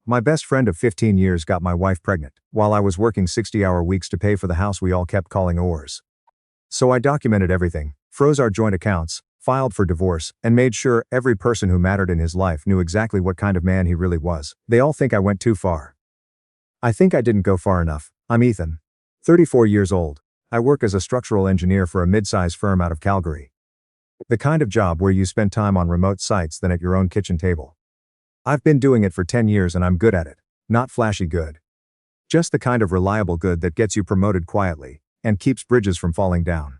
My best friend of 15 years got my wife pregnant, while I was working 60-hour weeks to pay for the house we all kept calling ours. So I documented everything, froze our joint accounts, filed for divorce, and made sure every person who mattered in his life knew exactly what kind of man he really was. They all think I went too far. I think I didn't go far enough. I'm Ethan. 34 years old. I work as a structural engineer for a mid-size firm out of Calgary. The kind of job where you spend time on remote sites than at your own kitchen table. I've been doing it for 10 years and I'm good at it. Not flashy good. Just the kind of reliable good that gets you promoted quietly and keeps bridges from falling down.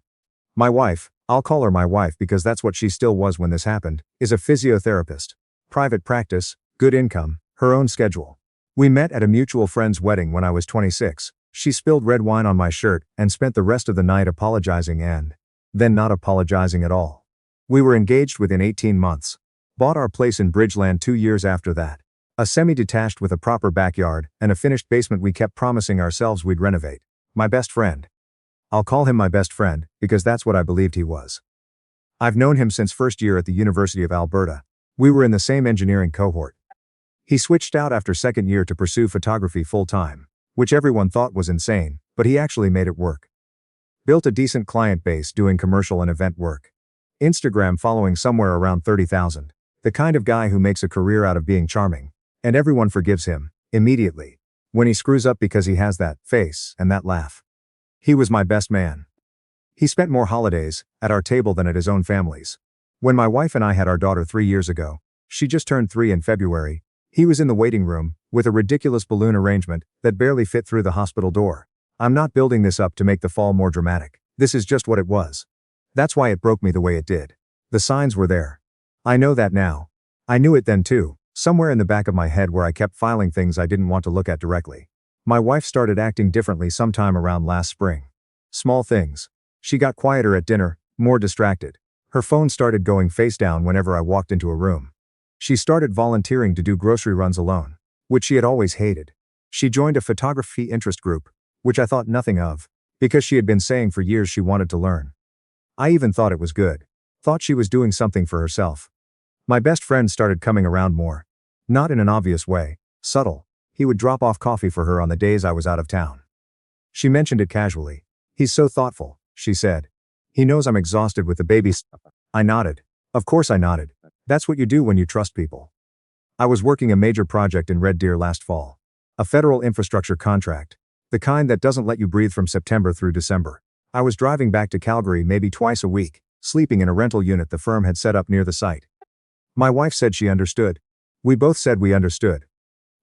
My wife, I'll call her my wife because that's what she still was when this happened, is a physiotherapist. Private practice, good income, her own schedule. We met at a mutual friend's wedding when I was 26. She spilled red wine on my shirt and spent the rest of the night apologizing and then not apologizing at all. We were engaged within 18 months. Bought our place in Bridgeland 2 years after that. A semi-detached with a proper backyard and a finished basement we kept promising ourselves we'd renovate. My best friend. I'll call him my best friend because that's what I believed he was. I've known him since first year at the University of Alberta. We were in the same engineering cohort. He switched out after second year to pursue photography full-time, which everyone thought was insane, but he actually made it work. Built a decent client base doing commercial and event work. Instagram following somewhere around 30,000. The kind of guy who makes a career out of being charming. And everyone forgives him, immediately. When he screws up because he has that face and that laugh. He was my best man. He spent more holidays at our table than at his own family's. When my wife and I had our daughter 3 years ago, she just turned 3 in February, he was in the waiting room, with a ridiculous balloon arrangement that barely fit through the hospital door. I'm not building this up to make the fall more dramatic. This is just what it was. That's why it broke me the way it did. The signs were there. I know that now. I knew it then too, somewhere in the back of my head where I kept filing things I didn't want to look at directly. My wife started acting differently sometime around last spring. Small things. She got quieter at dinner, more distracted. Her phone started going face down whenever I walked into a room. She started volunteering to do grocery runs alone, which she had always hated. She joined a photography interest group, which I thought nothing of, because she had been saying for years she wanted to learn. I even thought it was good. Thought she was doing something for herself. My best friend started coming around more. Not in an obvious way, subtle. He would drop off coffee for her on the days I was out of town. She mentioned it casually. He's so thoughtful, she said. He knows I'm exhausted with the baby stuff. I nodded. Of course I nodded. That's what you do when you trust people. I was working a major project in Red Deer last fall. A federal infrastructure contract. The kind that doesn't let you breathe from September through December. I was driving back to Calgary maybe twice a week, sleeping in a rental unit the firm had set up near the site. My wife said she understood. We both said we understood.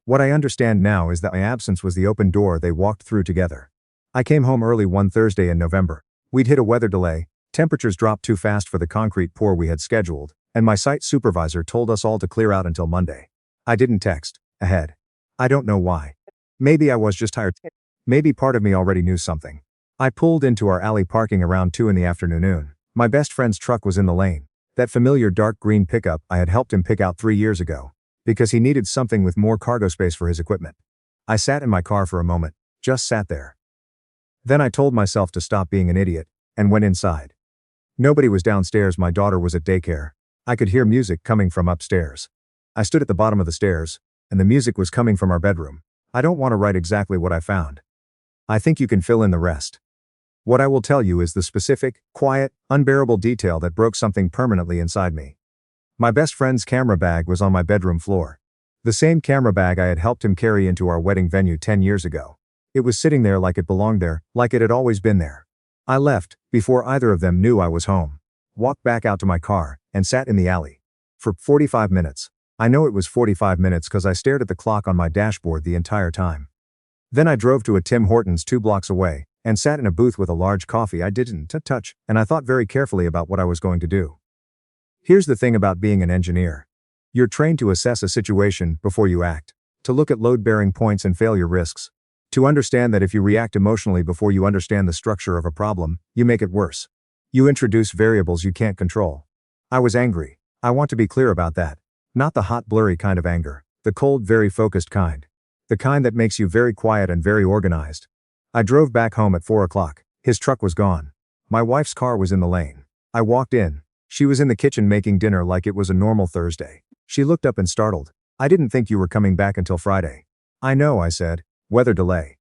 What I understand now is that my absence was the open door they walked through together. I came home early one Thursday in November. We'd hit a weather delay, temperatures dropped too fast for the concrete pour we had scheduled, and my site supervisor told us all to clear out until Monday. I didn't text ahead. I don't know why. Maybe I was just tired. Maybe part of me already knew something. I pulled into our alley parking around 2 in the afternoon. My best friend's truck was in the lane. That familiar dark green pickup I had helped him pick out 3 years ago. Because he needed something with more cargo space for his equipment. I sat in my car for a moment, just sat there. Then I told myself to stop being an idiot, and went inside. Nobody was downstairs, my daughter was at daycare. I could hear music coming from upstairs. I stood at the bottom of the stairs, and the music was coming from our bedroom. I don't want to write exactly what I found. I think you can fill in the rest. What I will tell you is the specific, quiet, unbearable detail that broke something permanently inside me. My best friend's camera bag was on my bedroom floor. The same camera bag I had helped him carry into our wedding venue 10 years ago. It was sitting there like it belonged there, like it had always been there. I left, before either of them knew I was home. Walked back out to my car, and sat in the alley. For 45 minutes. I know it was 45 minutes because I stared at the clock on my dashboard the entire time. Then I drove to a Tim Hortons 2 blocks away, and sat in a booth with a large coffee I didn't touch, and I thought very carefully about what I was going to do. Here's the thing about being an engineer. You're trained to assess a situation before you act, to look at load-bearing points and failure risks, to understand that if you react emotionally before you understand the structure of a problem, you make it worse. You introduce variables you can't control. I was angry. I want to be clear about that. Not the hot, blurry kind of anger, the cold, very focused kind. The kind that makes you very quiet and very organized. I drove back home at 4 o'clock. His truck was gone. My wife's car was in the lane. I walked in. She was in the kitchen making dinner like it was a normal Thursday. She looked up and startled. I didn't think you were coming back until Friday. I know, I said. Weather delay.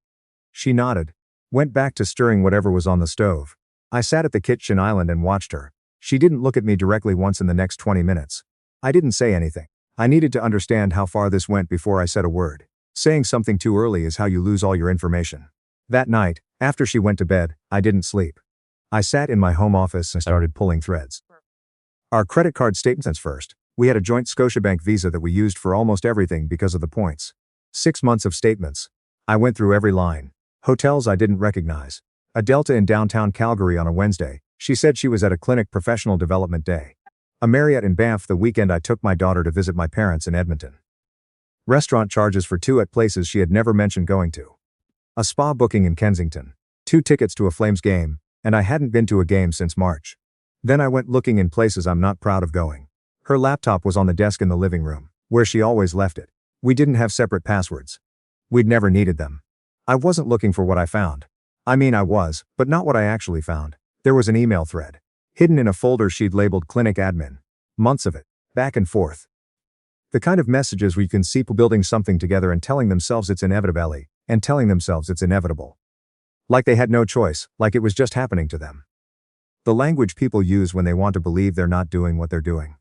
She nodded. Went back to stirring whatever was on the stove. I sat at the kitchen island and watched her. She didn't look at me directly once in the next 20 minutes. I didn't say anything. I needed to understand how far this went before I said a word. Saying something too early is how you lose all your information. That night, after she went to bed, I didn't sleep. I sat in my home office and started pulling threads. Our credit card statements first. We had a joint Scotiabank Visa that we used for almost everything because of the points. 6 months of statements. I went through every line. Hotels I didn't recognize. A Delta in downtown Calgary on a Wednesday. She said she was at a clinic professional development day. A Marriott in Banff the weekend I took my daughter to visit my parents in Edmonton. Restaurant charges for 2 at places she had never mentioned going to. A spa booking in Kensington. 2 tickets to a Flames game, and I hadn't been to a game since March. Then I went looking in places I'm not proud of going. Her laptop was on the desk in the living room, where she always left it. We didn't have separate passwords. We'd never needed them. I wasn't looking for what I found. I mean, I was, but not what I actually found. There was an email thread. Hidden in a folder she'd labeled Clinic Admin. Months of it. Back and forth. The kind of messages where you can see people building something together and telling themselves it's inevitable, and telling themselves it's inevitable. Like they had no choice, like it was just happening to them. The language people use when they want to believe they're not doing what they're doing.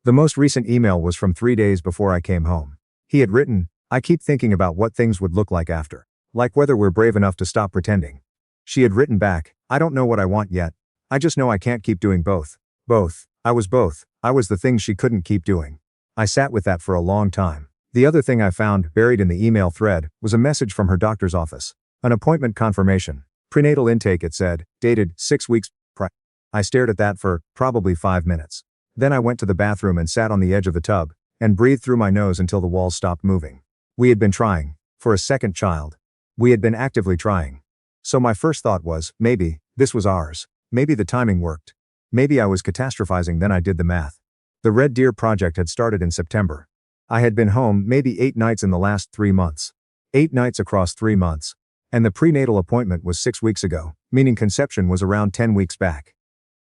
The most recent email was from 3 days before I came home. He had written, I keep thinking about what things would look like after. Like whether we're brave enough to stop pretending. She had written back, I don't know what I want yet. I just know I can't keep doing both. Both. I was both. I was the things she couldn't keep doing. I sat with that for a long time. The other thing I found, buried in the email thread, was a message from her doctor's office. An appointment confirmation. Prenatal intake, it said, dated 6 weeks prior. I stared at that for, probably 5 minutes. Then I went to the bathroom and sat on the edge of the tub, and breathed through my nose until the walls stopped moving. We had been trying. For a second child. We had been actively trying. So my first thought was, maybe, this was ours. Maybe the timing worked. Maybe I was catastrophizing, then I did the math. The Red Deer project had started in September. I had been home maybe 8 nights in the last 3 months. 8 nights across 3 months. And the prenatal appointment was 6 weeks ago, meaning conception was around 10 weeks back.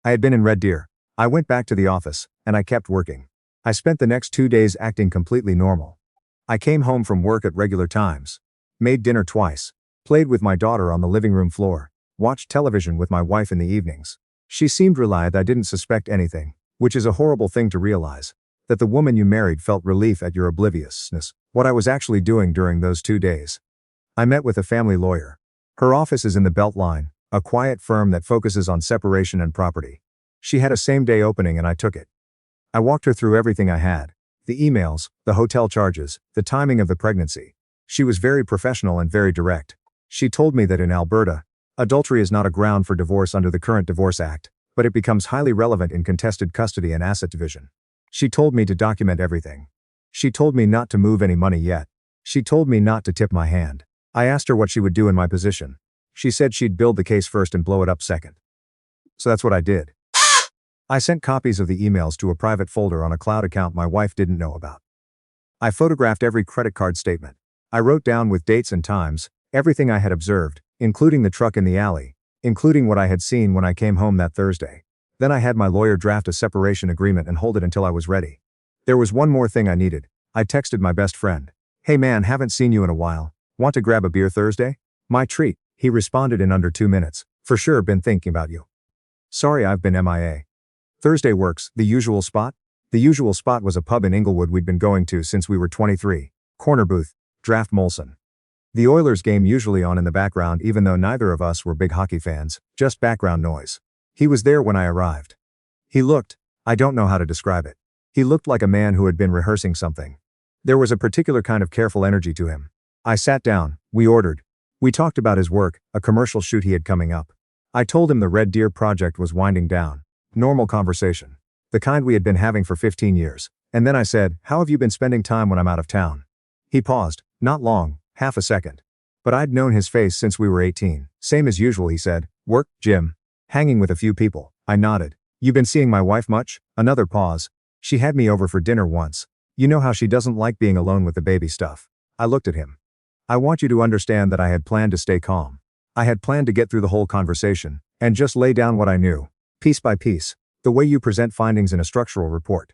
I had been in Red Deer. I went back to the office, and I kept working. I spent the next 2 days acting completely normal. I came home from work at regular times. Made dinner twice. Played with my daughter on the living room floor. Watched television with my wife in the evenings. She seemed relieved I didn't suspect anything, which is a horrible thing to realize. That the woman you married felt relief at your obliviousness, what I was actually doing during those 2 days. I met with a family lawyer. Her office is in the Beltline, a quiet firm that focuses on separation and property. She had a same-day opening and I took it. I walked her through everything I had. The emails, the hotel charges, the timing of the pregnancy. She was very professional and very direct. She told me that in Alberta, adultery is not a ground for divorce under the current Divorce Act, but it becomes highly relevant in contested custody and asset division. She told me to document everything. She told me not to move any money yet. She told me not to tip my hand. I asked her what she would do in my position. She said she'd build the case first and blow it up second. So that's what I did. I sent copies of the emails to a private folder on a cloud account my wife didn't know about. I photographed every credit card statement. I wrote down with dates and times, everything I had observed, including the truck in the alley, including what I had seen when I came home that Thursday. Then I had my lawyer draft a separation agreement and hold it until I was ready. There was one more thing I needed. I texted my best friend. Hey man, haven't seen you in a while. Want to grab a beer Thursday? My treat, he responded in under 2 minutes. For sure, been thinking about you. Sorry, I've been MIA. Thursday works. The Usual Spot? The Usual Spot was a pub in Inglewood we'd been going to since we were 23. Corner booth. Draft Molson. The Oilers game usually on in the background even though neither of us were big hockey fans, just background noise. He was there when I arrived. He looked, I don't know how to describe it. He looked like a man who had been rehearsing something. There was a particular kind of careful energy to him. I sat down, we ordered. We talked about his work, a commercial shoot he had coming up. I told him the Red Deer project was winding down. Normal conversation. The kind we had been having for 15 years. And then I said, how have you been spending time when I'm out of town? He paused, not long, half a second. But I'd known his face since we were 18. Same as usual, he said. Work, gym. Hanging with a few people. I nodded. You been seeing my wife much? Another pause. She had me over for dinner once. You know how she doesn't like being alone with the baby stuff. I looked at him. I want you to understand that I had planned to stay calm. I had planned to get through the whole conversation, and just lay down what I knew, piece by piece, the way you present findings in a structural report.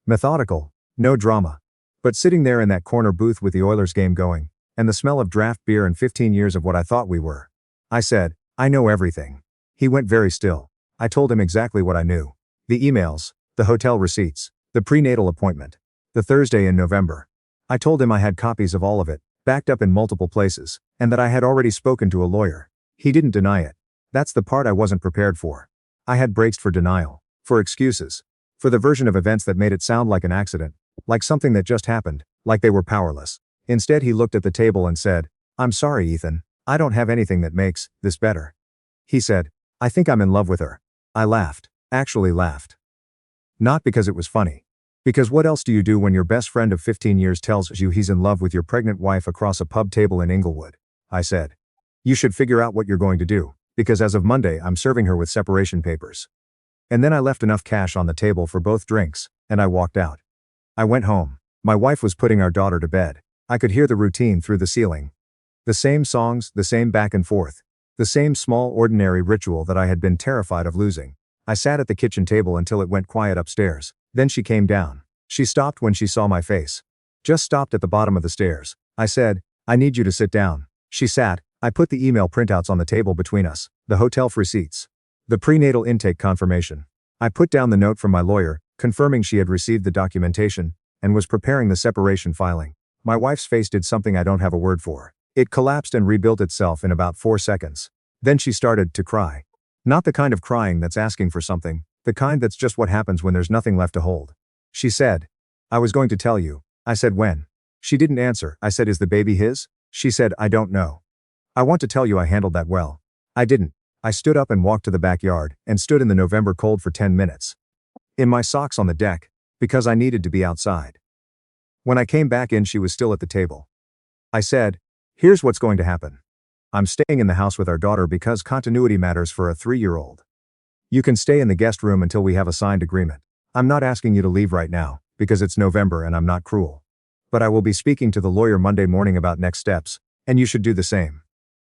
Methodical, no drama. But sitting there in that corner booth with the Oilers game going, and the smell of draft beer and 15 years of what I thought we were. I said, I know everything. He went very still. I told him exactly what I knew. The emails, the hotel receipts, the prenatal appointment, the Thursday in November. I told him I had copies of all of it, backed up in multiple places, and that I had already spoken to a lawyer. He didn't deny it. That's the part I wasn't prepared for. I had braced for denial, for excuses, for the version of events that made it sound like an accident, like something that just happened, like they were powerless. Instead, he looked at the table and said, I'm sorry, Ethan, I don't have anything that makes this better. He said, I think I'm in love with her. I laughed, actually laughed. Not because it was funny. Because what else do you do when your best friend of 15 years tells you he's in love with your pregnant wife across a pub table in Inglewood? I said. You should figure out what you're going to do, because as of Monday I'm serving her with separation papers. And then I left enough cash on the table for both drinks, and I walked out. I went home. My wife was putting our daughter to bed. I could hear the routine through the ceiling. The same songs, the same back and forth. The same small ordinary ritual that I had been terrified of losing. I sat at the kitchen table until it went quiet upstairs. Then she came down. She stopped when she saw my face. Just stopped at the bottom of the stairs. I said, I need you to sit down. She sat. I put the email printouts on the table between us, the hotel receipts, the prenatal intake confirmation. I put down the note from my lawyer, confirming she had received the documentation, and was preparing the separation filing. My wife's face did something I don't have a word for. It collapsed and rebuilt itself in about 4 seconds. Then she started to cry. Not the kind of crying that's asking for something, the kind that's just what happens when there's nothing left to hold. She said, I was going to tell you. I said, when? She didn't answer. I said, is the baby his? She said, I don't know. I want to tell you I handled that well. I didn't. I stood up and walked to the backyard and stood in the November cold for 10 minutes. In my socks on the deck, because I needed to be outside. When I came back in, she was still at the table. I said, here's what's going to happen. I'm staying in the house with our daughter because continuity matters for a 3-year-old. You can stay in the guest room until we have a signed agreement. I'm not asking you to leave right now, because it's November and I'm not cruel. But I will be speaking to the lawyer Monday morning about next steps, and you should do the same.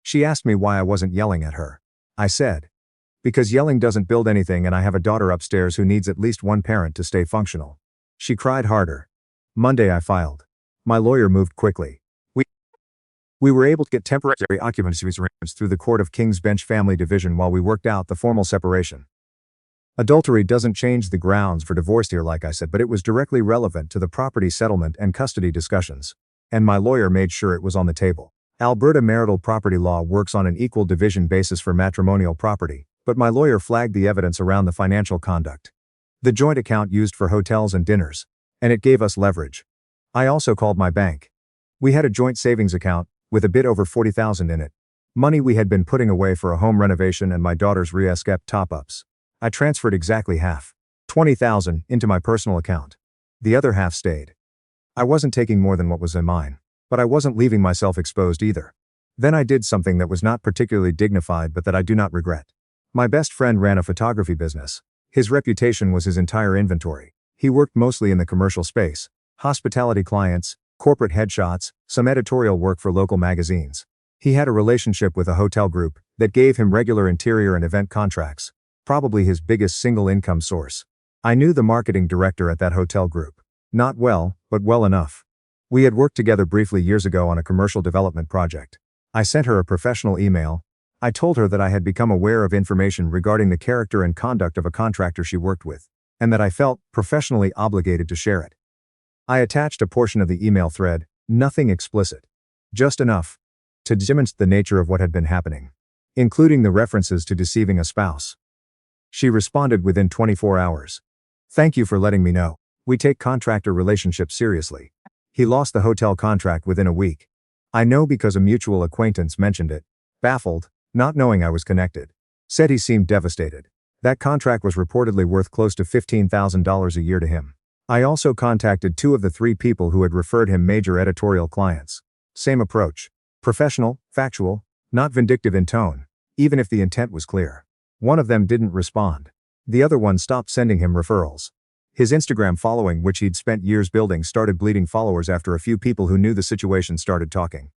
She asked me why I wasn't yelling at her. I said, because yelling doesn't build anything and I have a daughter upstairs who needs at least one parent to stay functional. She cried harder. Monday I filed. My lawyer moved quickly. We were able to get temporary occupancy arrangements through the Court of King's Bench Family Division while we worked out the formal separation. Adultery doesn't change the grounds for divorce here, like I said, but it was directly relevant to the property settlement and custody discussions. And my lawyer made sure it was on the table. Alberta marital property law works on an equal division basis for matrimonial property, but my lawyer flagged the evidence around the financial conduct. The joint account used for hotels and dinners. And it gave us leverage. I also called my bank. We had a joint savings account, with a bit over $40,000 in it. Money we had been putting away for a home renovation and my daughter's re-escape top-ups. I transferred exactly half, $20,000, into my personal account. The other half stayed. I wasn't taking more than what was in mine, but I wasn't leaving myself exposed either. Then I did something that was not particularly dignified but that I do not regret. My best friend ran a photography business. His reputation was his entire inventory. He worked mostly in the commercial space, hospitality clients, corporate headshots, some editorial work for local magazines. He had a relationship with a hotel group that gave him regular interior and event contracts, probably his biggest single income source. I knew the marketing director at that hotel group. Not well, but well enough. We had worked together briefly years ago on a commercial development project. I sent her a professional email. I told her that I had become aware of information regarding the character and conduct of a contractor she worked with, and that I felt professionally obligated to share it. I attached a portion of the email thread, nothing explicit. Just enough to demonstrate the nature of what had been happening, including the references to deceiving a spouse. She responded within 24 hours. Thank you for letting me know. We take contractor relationships seriously. He lost the hotel contract within a week. I know because a mutual acquaintance mentioned it. Baffled, not knowing I was connected. Said he seemed devastated. That contract was reportedly worth close to $15,000 a year to him. I also contacted 2 of the 3 people who had referred him major editorial clients. Same approach. Professional, factual, not vindictive in tone, even if the intent was clear. One of them didn't respond. The other one stopped sending him referrals. His Instagram following, which he'd spent years building, started bleeding followers after a few people who knew the situation started talking.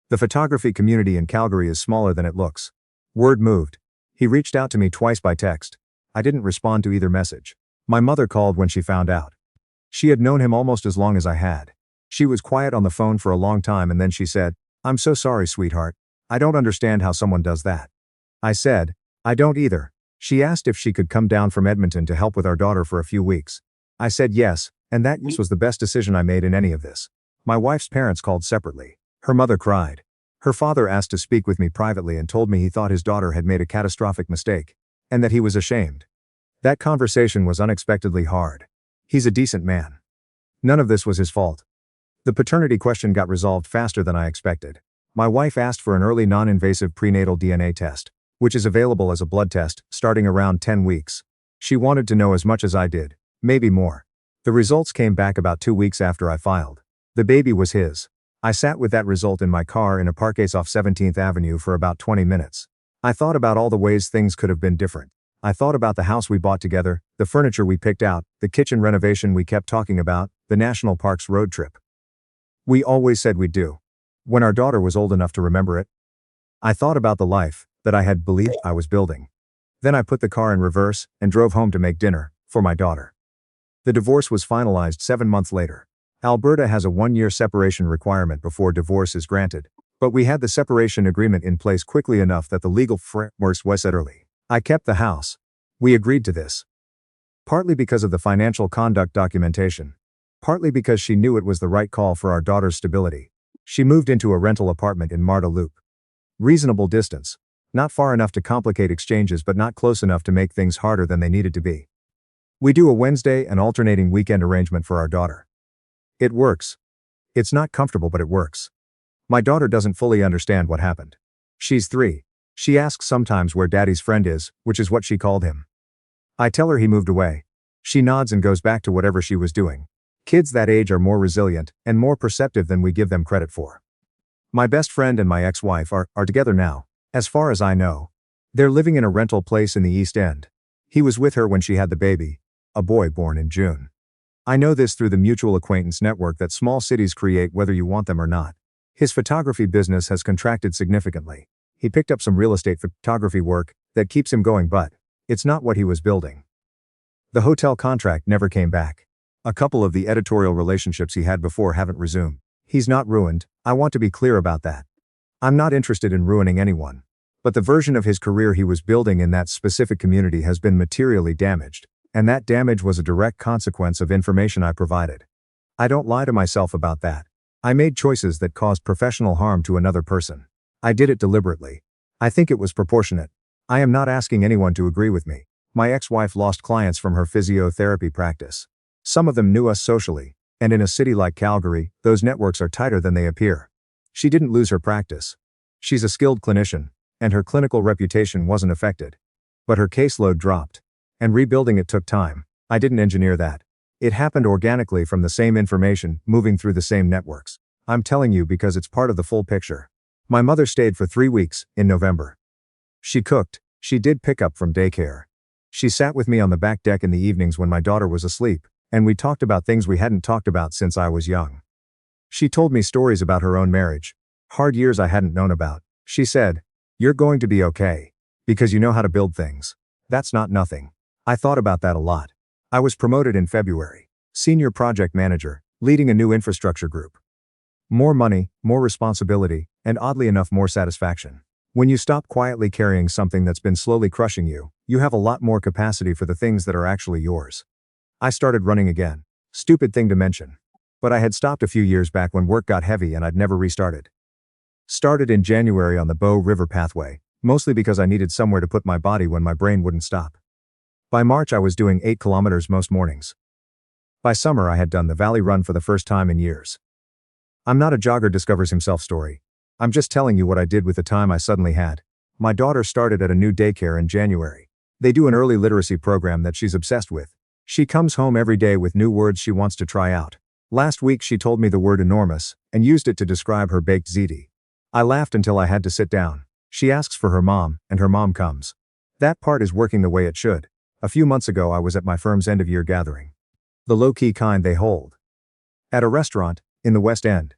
The photography community in Calgary is smaller than it looks. Word moved. He reached out to me twice by text. I didn't respond to either message. My mother called when she found out. She had known him almost as long as I had. She was quiet on the phone for a long time and then she said, "I'm so sorry, sweetheart. I don't understand how someone does that." I said, "I don't either." She asked if she could come down from Edmonton to help with our daughter for a few weeks. I said yes, and that yes was the best decision I made in any of this. My wife's parents called separately. Her mother cried. Her father asked to speak with me privately and told me he thought his daughter had made a catastrophic mistake, and that he was ashamed. That conversation was unexpectedly hard. He's a decent man. None of this was his fault. The paternity question got resolved faster than I expected. My wife asked for an early non-invasive prenatal DNA test, which is available as a blood test, starting around 10 weeks. She wanted to know as much as I did, maybe more. The results came back about 2 weeks after I filed. The baby was his. I sat with that result in my car in a parkcase off 17th Avenue for about 20 minutes. I thought about all the ways things could have been different. I thought about the house we bought together, the furniture we picked out, the kitchen renovation we kept talking about, the national parks road trip we always said we'd do when our daughter was old enough to remember it. I thought about the life that I had believed I was building. Then I put the car in reverse and drove home to make dinner for my daughter. The divorce was finalized 7 months later. Alberta has a 1-year separation requirement before divorce is granted, but we had the separation agreement in place quickly enough that the legal framework was set early. I kept the house. We agreed to this. Partly because of the financial conduct documentation. Partly because she knew it was the right call for our daughter's stability. She moved into a rental apartment in Marda Loop. Reasonable distance. Not far enough to complicate exchanges but not close enough to make things harder than they needed to be. We do a Wednesday and alternating weekend arrangement for our daughter. It works. It's not comfortable but it works. My daughter doesn't fully understand what happened. She's 3. She asks sometimes where daddy's friend is, which is what she called him. I tell her he moved away. She nods and goes back to whatever she was doing. Kids that age are more resilient and more perceptive than we give them credit for. My best friend and my ex-wife are together now, as far as I know. They're living in a rental place in the East End. He was with her when she had the baby, a boy born in June. I know this through the mutual acquaintance network that small cities create whether you want them or not. His photography business has contracted significantly. He picked up some real estate photography work that keeps him going, but it's not what he was building. The hotel contract never came back. A couple of the editorial relationships he had before haven't resumed. He's not ruined, I want to be clear about that. I'm not interested in ruining anyone. But the version of his career he was building in that specific community has been materially damaged, and that damage was a direct consequence of information I provided. I don't lie to myself about that. I made choices that caused professional harm to another person. I did it deliberately. I think it was proportionate. I am not asking anyone to agree with me. My ex-wife lost clients from her physiotherapy practice. Some of them knew us socially, and in a city like Calgary, those networks are tighter than they appear. She didn't lose her practice. She's a skilled clinician, and her clinical reputation wasn't affected. But her caseload dropped. And rebuilding it took time. I didn't engineer that. It happened organically from the same information, moving through the same networks. I'm telling you because it's part of the full picture. My mother stayed for 3 weeks, in November. She cooked, she did pick up from daycare. She sat with me on the back deck in the evenings when my daughter was asleep, and we talked about things we hadn't talked about since I was young. She told me stories about her own marriage. Hard years I hadn't known about. She said, "You're going to be okay. Because you know how to build things. That's not nothing." I thought about that a lot. I was promoted in February. Senior project manager, leading a new infrastructure group. More money, more responsibility, and oddly enough more satisfaction. When you stop quietly carrying something that's been slowly crushing you, you have a lot more capacity for the things that are actually yours. I started running again. Stupid thing to mention. But I had stopped a few years back when work got heavy and I'd never restarted. Started in January on the Bow River Pathway, mostly because I needed somewhere to put my body when my brain wouldn't stop. By March I was doing 8 kilometers most mornings. By summer I had done the Valley Run for the first time in years. I'm not a jogger discovers himself story. I'm just telling you what I did with the time I suddenly had. My daughter started at a new daycare in January. They do an early literacy program that she's obsessed with. She comes home every day with new words she wants to try out. Last week she told me the word enormous, and used it to describe her baked ziti. I laughed until I had to sit down. She asks for her mom, and her mom comes. That part is working the way it should. A few months ago I was at my firm's end-of-year gathering. The low-key kind they hold. At a restaurant, in the West End.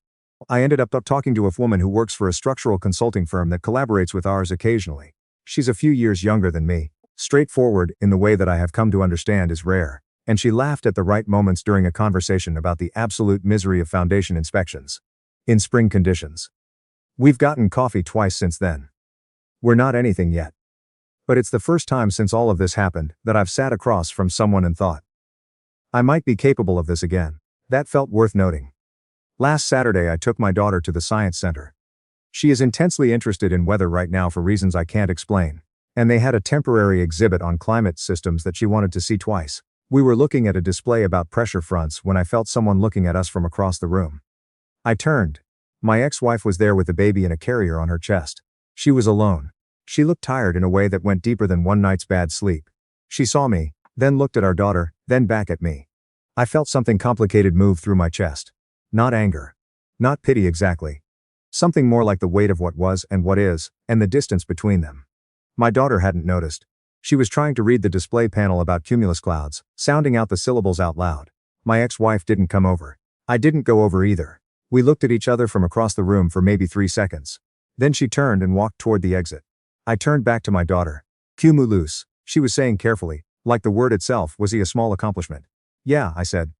I ended up talking to a woman who works for a structural consulting firm that collaborates with ours occasionally. She's a few years younger than me. Straightforward, in the way that I have come to understand is rare. and she laughed at the right moments during a conversation about the absolute misery of foundation inspections. In spring conditions. We've gotten coffee twice since then. We're not anything yet. But it's the first time since all of this happened that I've sat across from someone and thought, I might be capable of this again. That felt worth noting. Last Saturday I took my daughter to the science center. She is intensely interested in weather right now for reasons I can't explain. And they had a temporary exhibit on climate systems that she wanted to see twice. We were looking at a display about pressure fronts when I felt someone looking at us from across the room. I turned. My ex-wife was there with a baby in a carrier on her chest. She was alone. She looked tired in a way that went deeper than one night's bad sleep. She saw me, then looked at our daughter, then back at me. I felt something complicated move through my chest. Not anger. Not pity exactly. Something more like the weight of what was and what is, and the distance between them. My daughter hadn't noticed. She was trying to read the display panel about cumulus clouds, sounding out the syllables out loud. My ex-wife didn't come over. I didn't go over either. We looked at each other from across the room for maybe 3 seconds. Then she turned and walked toward the exit. I turned back to my daughter. Cumulus, she was saying carefully, like the word itself was a small accomplishment. Yeah, I said.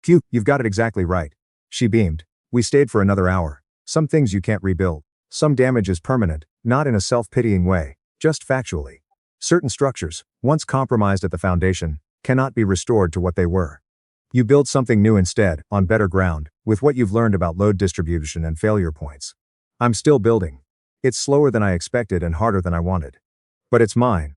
You've got it exactly right. She beamed. We stayed for another hour. Some things you can't rebuild. Some damage is permanent, not in a self-pitying way, just factually. Certain structures, once compromised at the foundation, cannot be restored to what they were. You build something new instead, on better ground, with what you've learned about load distribution and failure points. I'm still building. It's slower than I expected and harder than I wanted. But it's mine.